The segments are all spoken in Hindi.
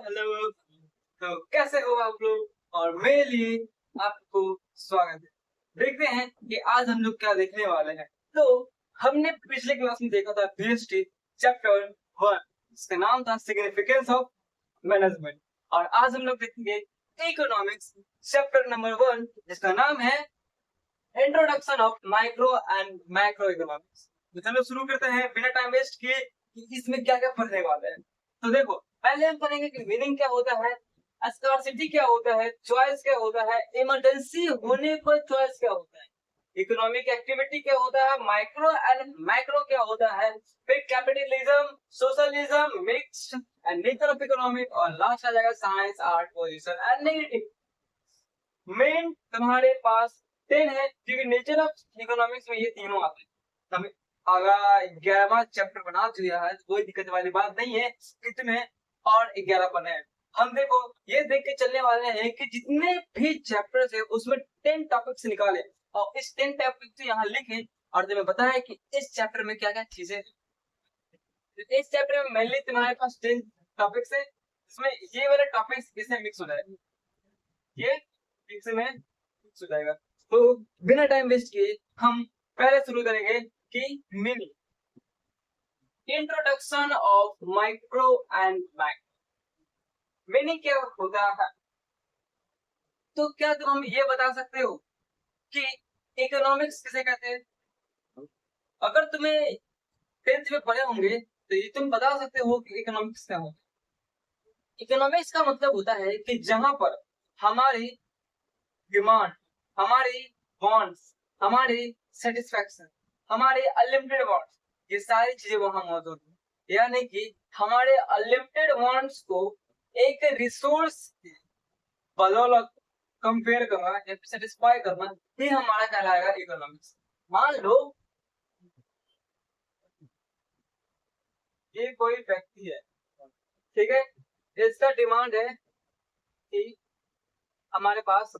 हेलो। तो कैसे हो आप लोग? और मेरे लिए आपको स्वागत है। देखते हैं कि आज हम लोग क्या देखने वाले हैं। तो हमने पिछले क्लास में देखा था बीएसटी चैप्टर 1, इसका नाम था सिग्निफिकेंस ऑफ मैनेजमेंट। और आज हम लोग देखेंगे इकोनॉमिक्स चैप्टर नंबर 1, जिसका नाम है introduction of micro and macro economics. तो चलो शुरू करते हैं बिना टाइम वेस्ट किए कि इसमें क्या क्या पढ़ने वाले हैं। तो देखो, पहले हम पढ़ेंगे कि मीनिंग क्या होता है, स्कार्सिटी क्या होता है, चॉइस क्या होता है, इमरजेंसी होने पर चॉइस क्या होता है, इकोनॉमिक एक्टिविटी क्या होता है, माइक्रो एंड मैक्रो क्या होता है, फिर capitalism, socialism, mixed and nature of economic, और लास्ट आ जाएगा science, art, position and negative. Main तुम्हारे पास 10 है, क्योंकि नेचर ऑफ इकोनॉमिक्स में ये तीनों आते हैं। हमें अगर 11वां चैप्टर बना दिया है तो कोई दिक्कत वाली बात नहीं है कि तुम्हें और 11 पढ़ने हैं। हम देखो ये देख के चलने वाले हैं कि जितने भी चैप्टर्स है उसमें 10 टॉपिक्स निकाले और इस 10 टॉपिक्स को यहाँ लिखे और तुम्हें पता है कि इस चैप्टर में क्या क्या चीजें हैं। इस चैप्टर में मेनली तुम्हारे पास 10 टॉपिक्स है, इसमें ये वाले टॉपिक्स इसमें मिक्स हो जाएगा, ये फिक्स में फिक्स हो जाएगा। तो बिना टाइम वेस्ट किए हम पहले शुरू करेंगे कि meaning, introduction of micro and macro. Meaning क्या होता है? तो क्या तुम हम ये बता सकते हो कि इकोनॉमिक्स किसे कहते हैं? अगर तुम्हें 10th में पढ़े होंगे तो ये तुम बता सकते हो कि इकोनॉमिक्स क्या होता है। इकोनॉमिक्स का मतलब होता है कि जहां पर हमारी डिमांड, हमारी वांट्स, हमारी सेटिस्फैक्शन, हमारे अनलिमिटेड वांट्स, ये सारी चीजें वहां मौजूद है। यानी कि हमारे अनलिमिटेड वांट्स को एक रिसोर्स बदौलत कंपेयर करना या सेटिस्फाई करना, ये हमारा कहलाएगा इकोनॉमिक्स। मान लो ये कोई व्यक्ति है, ठीक है, इसका डिमांड है कि हमारे पास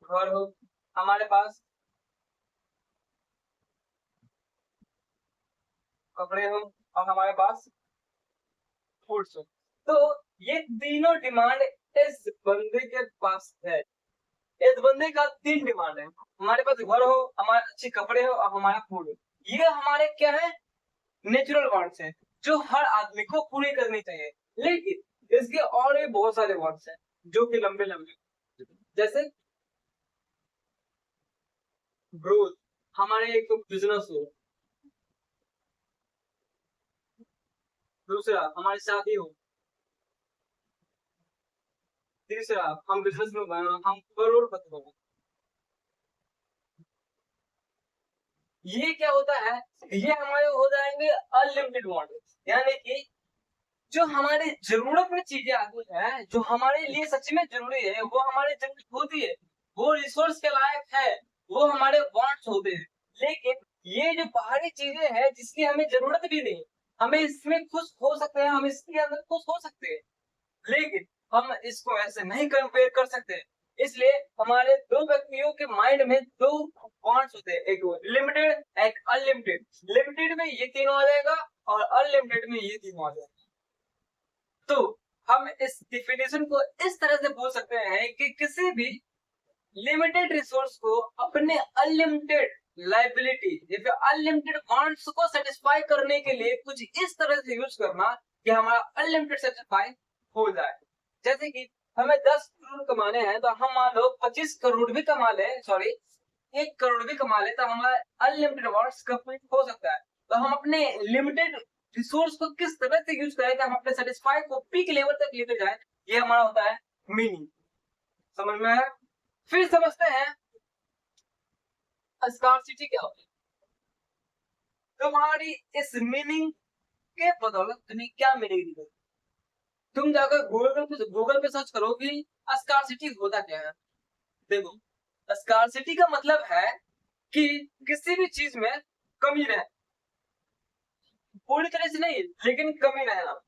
घर हो, हमारे पास कपड़े हो और हमारे पास फूड्स हो। तो ये तीनों डिमांड इस बंदे के पास है। इस बंदे का 3 डिमांड है, हमारे पास घर हो, हमारे अच्छे कपड़े हो और हमारा फूड हो। ये हमारे क्या है, नेचुरल वांट्स है जो हर आदमी को पूरी करनी चाहिए। लेकिन इसके और भी बहुत सारे वांट्स हैं जो कि लंबे लंबे, जैसे ग्रोथ, हमारे एक तो बिजनेस हो, दूसरा हमारी शादी हो, तीसरा हम बिजनेस में हम करोड़पति हो। ये क्या होता है, ये हमारे हो जाएंगे अनलिमिटेड वांट। यानी कि जो हमारी जरूरत में चीजें आती है, जो हमारे लिए सच में जरूरी है, वो हमारे जरूरत होती है, वो रिसोर्स के लायक है, वो हमारे वांट्स होते हैं। लेकिन ये जो बाहरी चीजें हैं जिसकी हमें जरूरत भी नहीं, हमें इसमें खुश हो सकते हैं, हम इसके अंदर खुश हो सकते हैं, लेकिन हम इसको ऐसे नहीं कंपेयर कर सकते। इसलिए हमारे दो व्यक्तियों के माइंड में दो वांट्स होते हैं, एक लिमिटेड, एक अनलिमिटेड। लिमिटेड में ये तीनों आ जाएगा और अनलिमिटेड में ये तीनों आ जाएगा। तो हम इस डिफिनेशन को इस तरह से बोल सकते हैं कि किसी भी लिमिटेड रिसोर्स को अपने अनलिमिटेड लाइबिलिटी या फिर अनलिमिटेड वांट्स को सेटिस्फाई करने के लिए कुछ इस तरह से यूज करना कि हमारा अनलिमिटेड सेटिस्फाई हो जाए। जैसे कि हमें 10 करोड़ कमाने हैं तो हम मान लो 25 करोड़ भी कमा ले, सॉरी 1 करोड़ भी कमा ले, तो हमारा अनलिमिटेड वांट्स कंप्लीट हो सकता है। तो हम अपने लिमिटेड रिसोर्स को किस तरह से यूज करें कि हम अपने सेटिस्फाई को पीक लेवल तक लेकर जाए, ये हमारा होता है मीनिंग। समझ में आया? फिर समझते हैं स्कार्सिटी क्या होती है। तुम्हारी इस मीनिंग के बदौलत तुम्हें क्या मिलेगी? तुम जाकर गूगल पे सर्च करो कि स्कार्सिटी होता क्या है। देखो, स्कार्सिटी का मतलब है कि किसी भी चीज में कमी रहे, पूरी तरह से नहीं लेकिन कमी रहना।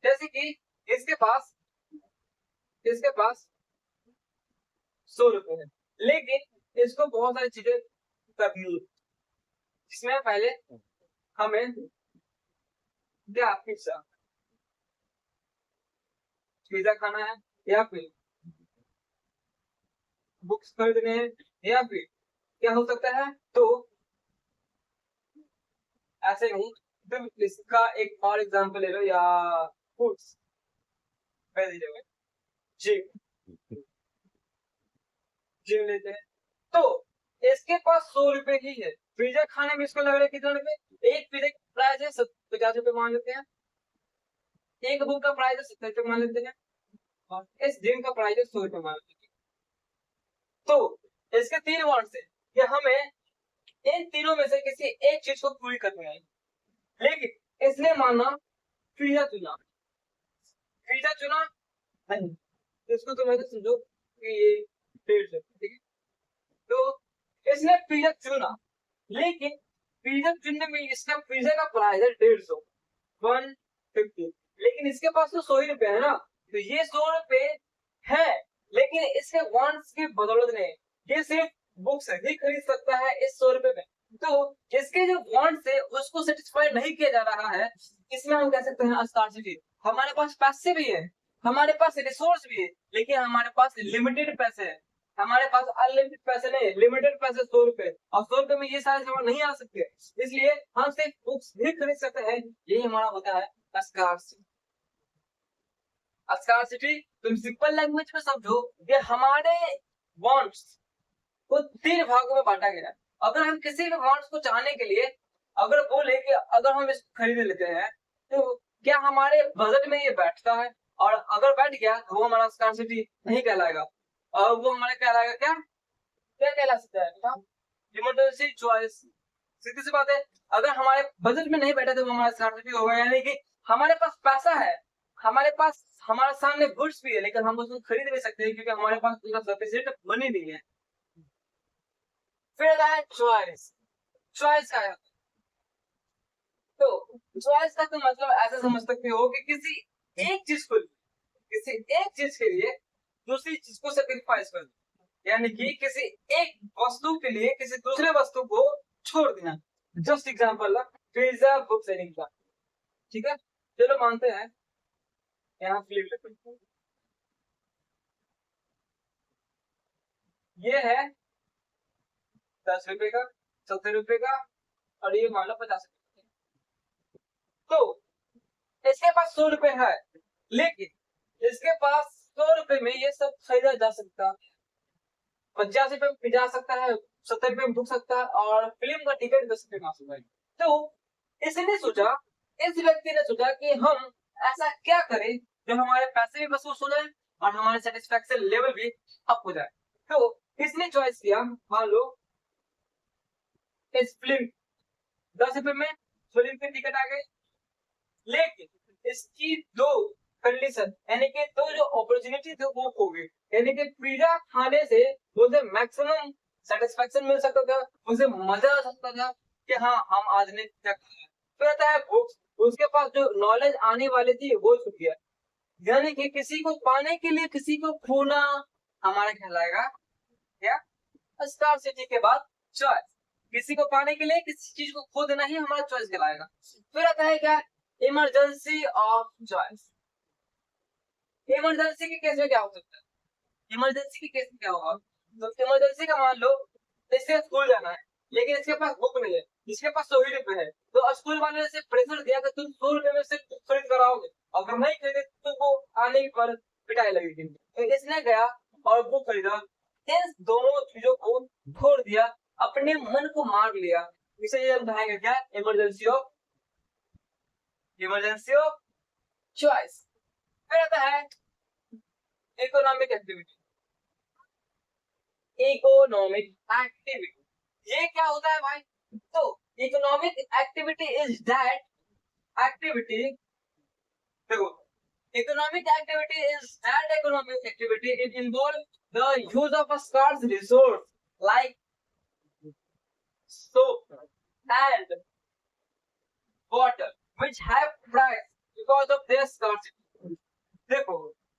जैसे कि इसके पास इसके पास 100 रुपए है, लेकिन इसको बहुत सारी चीजें करनी है, जिसमें पहले हमें क्या, पिज्जा, पिज्जा खाना है, या फिर बुक्स खरीदने हैं, या फिर क्या हो सकता है। तो ऐसे ही तुम इसका एक और एग्जांपल ले लो, या फूड्स, वेजिटेबल, जिम, जिम लेते हैं। तो इसके पास 100 रुपए ही है, पिज्जा खाने में इसको लग रहा है कितना रुपए, एक पिज्जा की प्राइस है 50 रुपए मान लेते हैं, एक बुक का प्राइस है 70 रुपए मान लेते हैं, और इस जिम का प्राइस है 100 रुपए मान लेते हैं। तो इसके 3 वांट्स है कि हमें इन तीनों में से किसी एक चीज को पूरी करनी है, लेकिन इसने माना पिज्जा चुना, पिज्जा चुना नहीं, तो इसको तुम ऐसे समझो कि ये 150, ठीक है। तो इसने पिज्जा चुना, लेकिन पिज्जा चुनने में इसका पिज्जा का प्राइस है 150, 150, लेकिन इसके पास तो 100 रुपए है ना, तो ये 100 रुपए है, लेकिन इसके वांट्स की बदौलत नहीं, ये सिर्फ बुक्स ही खरीद सकता है इस 100 रुपए में। तो जिसके जो वांट्स है उसको सेटिस्फाई नहीं किया जा रहा है, इसमें हम कह सकते हैं स्कार्सिटी। हमारे पास पैसे भी है, हमारे पास रिसोर्स भी है, लेकिन हमारे पास लिमिटेड पैसे है, हमारे पास अनलिमिटेड पैसे नहीं, लिमिटेड पैसे 100 रुपए, और 100 रुपए में ये सारे सामान नहीं आ सकते, इसलिए हम सिर्फ बुक्स ही खरीद सकते हैं। यही हमारा होता है स्कार्सिटी। स्कार्सिटी तुम सिंपल लैंग्वेज में समझो कि हमारे वांट्स को 3 भागों में बांटा गया है। अगर हम किसी भी वांट्स को चाहने के लिए अगर बोले कि अगर हम इसको खरीद लेते हैं, तो क्या हमारे बजट में ये बैठता है, और अगर बैठ गया तो वो हमारा स्कार्सिटी नहीं कहलाएगा, और वो हमारा कहलाएगा क्या, क्या कहला सकता है, इमरजेंसी चॉइस। सीधी सी बात है, अगर हमारे बजट में नहीं बैठा तो वो हमारा स्कार्सिटी होगा, यानी कि हमारे पास पैसा है, हमारे पास हमारे सामने गुड्स भी है, लेकिन हम उसको खरीद नहीं सकते क्योंकि हमारे पास उसका सफिशिएंट मनी नहीं है। फिर है चॉइस, चॉइस का है, तो चॉइस का तो मतलब ऐसा समझ सकते हो कि किसी एक चीज को, किसी एक चीज के लिए दूसरी चीज को सेक्रीफाइस कर दो, यानी कि किसी एक वस्तु के लिए किसी दूसरे वस्तु को छोड़ देना। Just example pizza books and, ठीक है, चलो मानते हैं, यहाँ फ्लिप करते हैं, ये है 10 रुपए का, 70 रुपए का, और ये मान लो 50 रुपए। तो इसके पास 100 रुपए है, लेकिन इसके पास 100 रुपए में ये सब खरीदा जा सकता, 85 रुपए में जा सकता है, 70 रुपए में ढुक सकता है, और फिल्म का टिकट 10 रुपए में आ सकता है। तो इसने सोचा, इस व्यक्ति ने सोचा कि हम ऐसा क्या करें जो हमारे पैसे भी वसूल हो जाए और हमारे सेटिस्फेक्शन लेवल भी अप हो जाए। तो इसने चॉइस किया, मान लो इस फिल्म 10 रुपए में फिल्म की टिकट आ गई, लेकिन इसकी दो कंडीशन, यानी कि दो जो अपॉर्चुनिटी थी वो खो गई, यानी कि पिज्जा खाने से उसे मैक्सिमम सेटिस्फेक्शन मिल सकता था, उसे मजा आ सकता था कि हाँ हम आज ने क्या खाया। फिर आता है बुक्स, उसके पास जो नॉलेज आने वाली थी वो छूट गया, यानी कि किसी को पाने के लिए किसी को खोना हमारा कहलाएगा क्या, स्कार्सिटी के बाद चॉइस, किसी को पाने के लिए किसी चीज को खो देना ही हमारा चॉइस कहलाएगा। फिर आता है क्या, इमरजेंसी ऑफ चॉइस। इमरजेंसी के केस में क्या हो सकता है, इमरजेंसी के केस में क्या होगा, तो इमरजेंसी का मान लो इससे स्कूल जाना है, लेकिन इसके पास बुक नहीं है, इसके पास 100 रुपए है, तो स्कूल वाले ने प्रेशर दिया कि तुम 100 रुपए में से खरीद कर आओगे, अगर नहीं खरीदे तो वो आने पर पिटाई लगेगी। तो इसने गया और बुक खरीदा, इन दोनों चीजों को छोड़ दिया, अपने मन को मार लिया, इसे ये हम कहेंगे क्या, इमरजेंसी ऑफ चॉइस। फिर आता है इकोनॉमिक एक्टिविटी, इकोनॉमिक एक्टिविटी, ये क्या होता है भाई, तो economic activity is that activity, देखो economic activity is that economic activity it involves the use of a scarce resource like soap and water which have price because of their scarcity। देखो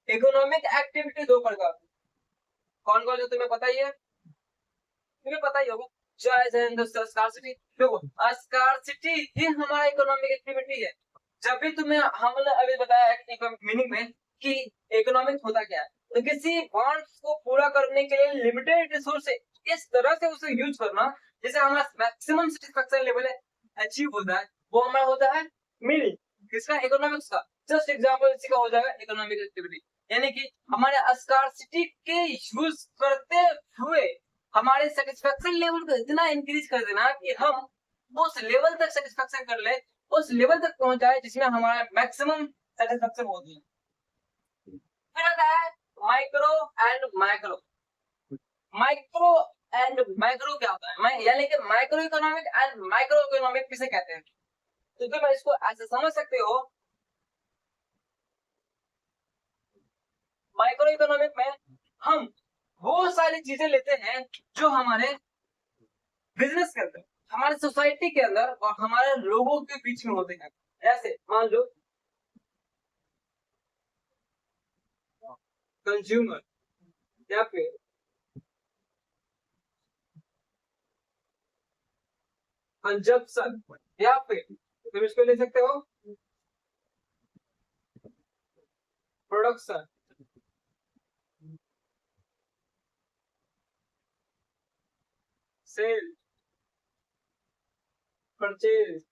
इकोनॉमिक एक्टिविटी दो प्रकार की, कौन कौन से तुम्हें पता ही है, तुम्हें पता ही होगा, चॉइस एंड स्कार्सिटी। देखो स्कार्सिटी ही हमारा इकोनॉमिक एक्टिविटी है। जब भी तुम्हें हमने अभी बताया मीनिंग में कि इकोनॉमिक्स होता क्या है, तो किसी वांट्स को पूरा करने के लिए लिमिटेड रिसोर्स इस तरह से उसे यूज करना जैसे हमारा मैक्सिमम सेटिस्फेक्शन लेवल अचीव होता है, वो हमारा होता है मीनिंग किसका, इकोनॉमिक्स का। जस्ट एग्जांपल इसी का हो जाएगा इकोनॉमिक एक्टिविटी, यानी कि हमारे स्कार्सिटी के यूज करते हुए हमारे सेटिस्फेक्शन लेवल को इतना इंक्रीज कर देना कि हम उस लेवल तक सेटिस्फेक्शन कर ले, उस लेवल तक पहुंच जाए जिसमें हमारा मैक्सिमम सेटिस्फेक्शन होती है। फिर आता है micro and macro. Micro and macro क्या होता है, यानी कि micro economic and micro economic किसे कहते हैं, तो तुम इसको ऐसे समझ सकते हो। माइक्रो इकोनॉमिक में हम वो सारी चीजें लेते हैं जो हमारे बिजनेस के अंदर, हमारे सोसाइटी के अंदर और हमारे लोगों के बीच में होते हैं। ऐसे मान लो कंज्यूमर या फिर कंजप्शन या फिर तुम इसको ले सकते हो प्रोडक्शन, सेल, परचेज।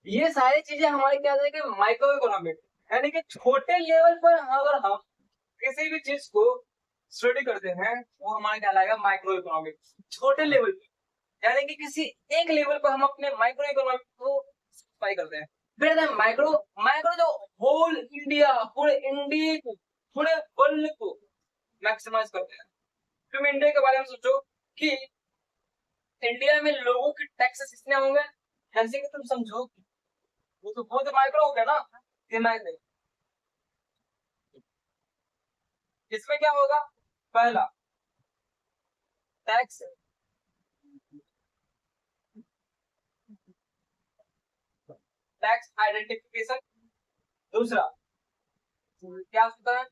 ये सारी चीजें हमारे क्या है कि माइक्रो इकोनॉमिक, यानी कि छोटे लेवल पर अगर हम किसी भी चीज को स्टडी करते हैं वो हमारा कहलाएगा माइक्रो इकोनॉमिक। छोटे लेवल पे यानी कि किसी एक लेवल पर हम अपने माइक्रो इकोनॉमिक को स्पेसिफाई करते हैं। फिर माइक्रो, माइक्रो जो होल इंडिया, पूरे इंडिया को, पूरे वर्ल्ड को मैक्सिमाइज करते हैं। तुम इंडिया के बारे में सोचो कि इंडिया में लोगों के टैक्सेस कितने होंगे, ऐसे कि तुम समझो वो तो बहुत माइक्रो हो गया ना। ये माइक्रो इसमें क्या होगा, पहला टैक्स, टैक्स आइडेंटिफिकेशन। दूसरा क्या होता है,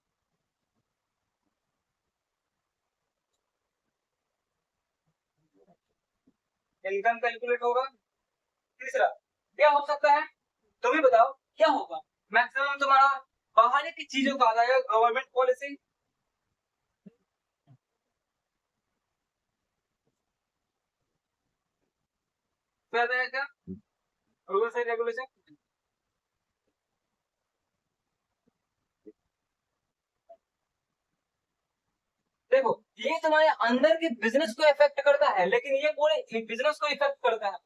इनकम कैलकुलेट होगा। तीसरा क्या हो सकता है, तुम ही बताओ क्या होगा, मैक्सिमम तुम्हारा बाहर की चीजों का आ जाएगा गवर्नमेंट पॉलिसी। क्या क्या रूल्स एंड रेगुलेशन। देखो ये तुम्हारे अंदर के बिजनेस को इफेक्ट करता है, लेकिन ये पूरे बिजनेस को इफेक्ट करता है।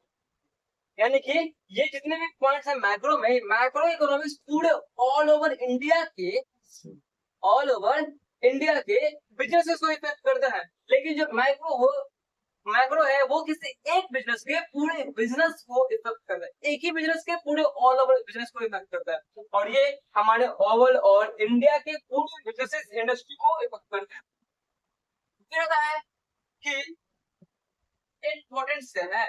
यानी कि ये जितने भी पॉइंट्स हैं मैक्रो में, मैक्रो इकोनॉमिक्स पूरे ऑल ओवर इंडिया के, ऑल ओवर इंडिया के बिजनेसेस को इफेक्ट करता है। लेकिन जो मैक्रो है वो किसी एक बिजनेस के पूरे बिजनेस को इफेक्ट करता है, एक ही बिजनेस के पूरे ऑल ओवर बिजनेस को इफेक्ट करता है, और ये हमारे ओवल और इंडिया के पूरे बिजनेस इंडस्ट्री को इफेक्ट करता है। फिर है कि इम्पोर्टेंस है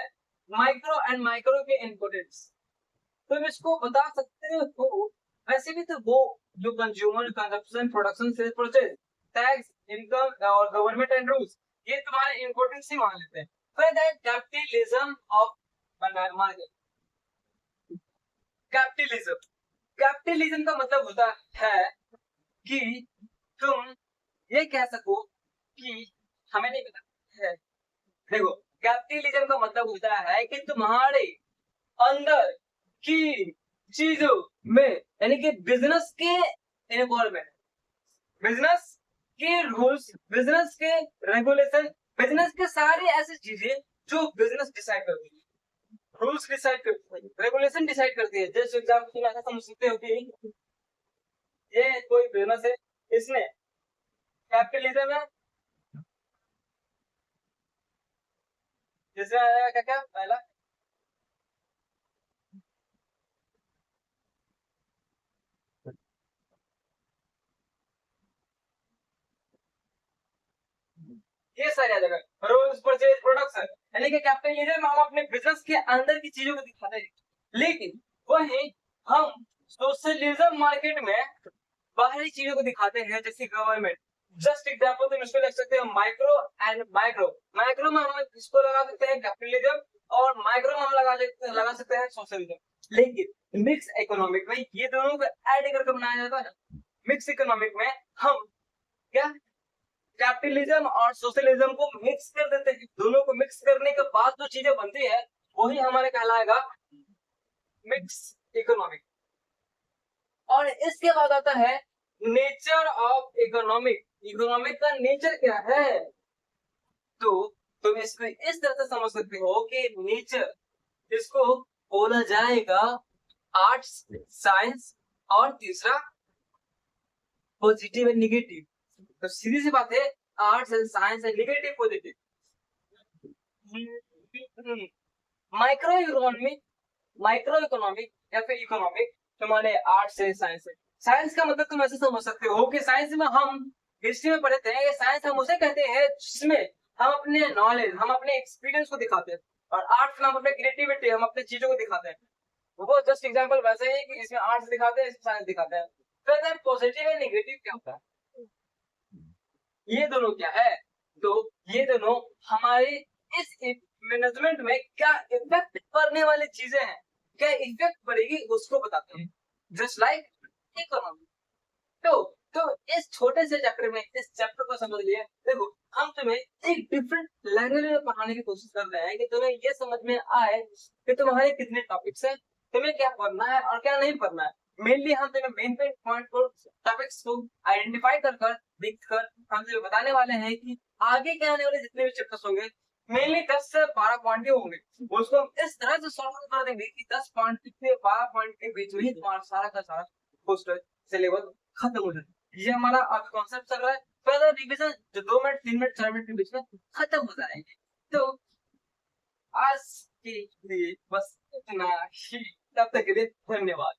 माइक्रो एंड माइक्रो के इम्पोर्टेंस, तुम इसको बता सकते हो। वैसे भी तो वो जो consumer, consumption, production, sales, purchase, tax, income और गवर्नमेंट एंड रूल्स, ये तुम्हारे इम्पोर्टेंस ही मान लेते हैं। फिर capitalism of market. Capitalism, capitalism का मतलब होता है कि तुम ये कह सको कि हमें नहीं पता है। देखो कैपिटलिज्म का मतलब होता है कि तुम्हारे अंदर की चीजों में, यानी कि बिजनेस के इन्वॉल्वमेंट, बिजनेस के रूल्स, बिजनेस के रेगुलेशन, बिजनेस के सारे ऐसी चीजें जो बिजनेस डिसाइड करती है, रूल्स डिसाइड करती है, रेगुलेशन डिसाइड करती है। जैसे एग्जाम्पल तुम ऐसा समझ सकते हो कि ये कोई बिजनेस है, इसने कैपिटलिज्म है, जिसमें आएगा क्या क्या, पहला ये सारी आ जाएगा रोल्स, परचेज, प्रोडक्शन, यानी कि कैपिटलिज्म में हम अपने बिजनेस के अंदर की चीजों को दिखाते हैं, लेकिन वही हम सोशलिज्म मार्केट में बाहरी चीजों को दिखाते हैं, जैसे गवर्नमेंट। जस्ट एग्जांपल तुम इसको लिख सकते हो माइक्रो एंड माइक्रो। माइक्रो में हम इसको लगा सकते हैं कैपिटलिज्म, और माइक्रो में हम लगा सकते हैं सोशलिज्म। लेकिन मिक्स इकोनॉमिक में ये दोनों को ऐड करके बनाया जाता है। मिक्स इकोनॉमिक में हम क्या कैपिटलिज्म और सोशलिज्म को मिक्स कर देते हैं। दोनों को मिक्स करने के बाद जो चीजें बनती है वही हमारे कहलाएगा मिक्स इकोनॉमिक। और इसके बाद आता है नेचर ऑफ इकोनॉमिक। इकोनॉमिक का नेचर क्या है? तो तुम इसको इस तरह से समझ सकते हो कि नेचर, इसको बोला जाएगा आर्ट्स, साइंस और तीसरा पॉजिटिव एंड नेगेटिव। तो सीधी सी बात है, arts and science and negative positive. Micro economic, micro economic या फिर इकोनॉमिक तुम्हारे आर्ट्स से साइंस है। साइंस का मतलब तुम ऐसे समझ सकते हो कि साइंस में हम हिस्ट्री में पढ़ते हैं, साइंस हम उसे कहते हैं जिसमें हम अपने नॉलेज, हम अपने एक्सपीरियंस को दिखाते हैं। और आर्ट्स में हम अपने क्रिएटिविटी, हम अपने चीजों को दिखाते हैं। वो जस्ट एग्जांपल वैसे ही कि इसमें आर्ट्स दिखाते हैं, इसमें साइंस दिखाते हैं। फिर पॉजिटिव एंड नेगेटिव क्या होता है? ये दोनों क्या है? तो ये दोनों हमारे इस मैनेजमेंट में क्या इफेक्ट करने वाली चीजें हैं, क्या इफेक्ट पड़ेगी उसको बताते हैं। Just like economy. तो इस छोटे से चैप्टर में, इस चैप्टर को समझ लिया। देखो, हम तुम्हें एक डिफरेंट लैंग्वेज में पढ़ाने की कोशिश कर रहे हैं कि तुम्हें ये समझ में आए कि तुम्हारे कितने टॉपिक्स हैं, तुम्हें क्या पढ़ना है और क्या नहीं पढ़ना है। मेनली हम तुम्हें मेन पॉइंट को, टॉपिक्स को आइडेंटिफाई कर देखकर हम तुम्हें बताने वाले हैं कि आगे के आने वाले जितने भी चैप्टर्स होंगे मेनली 10 से 12 पॉइंट के होंगे। उसको हम इस तरह से सॉल्व कर देंगे कि 10 पॉइंट से 12 पॉइंट के बीच में ही तुम्हारा सारा का सारा पोस्टर सिलेबस खत्म हो जाए। ये हमारा अब कॉन्सेप्ट चल रहा है। फर्दर रिवीजन जो 2 मिनट 3 मिनट 4 मिनट के बीच में खत्म हो जाएंगे। तो आज के लिए बस इतना ही। तब तक के लिए धन्यवाद।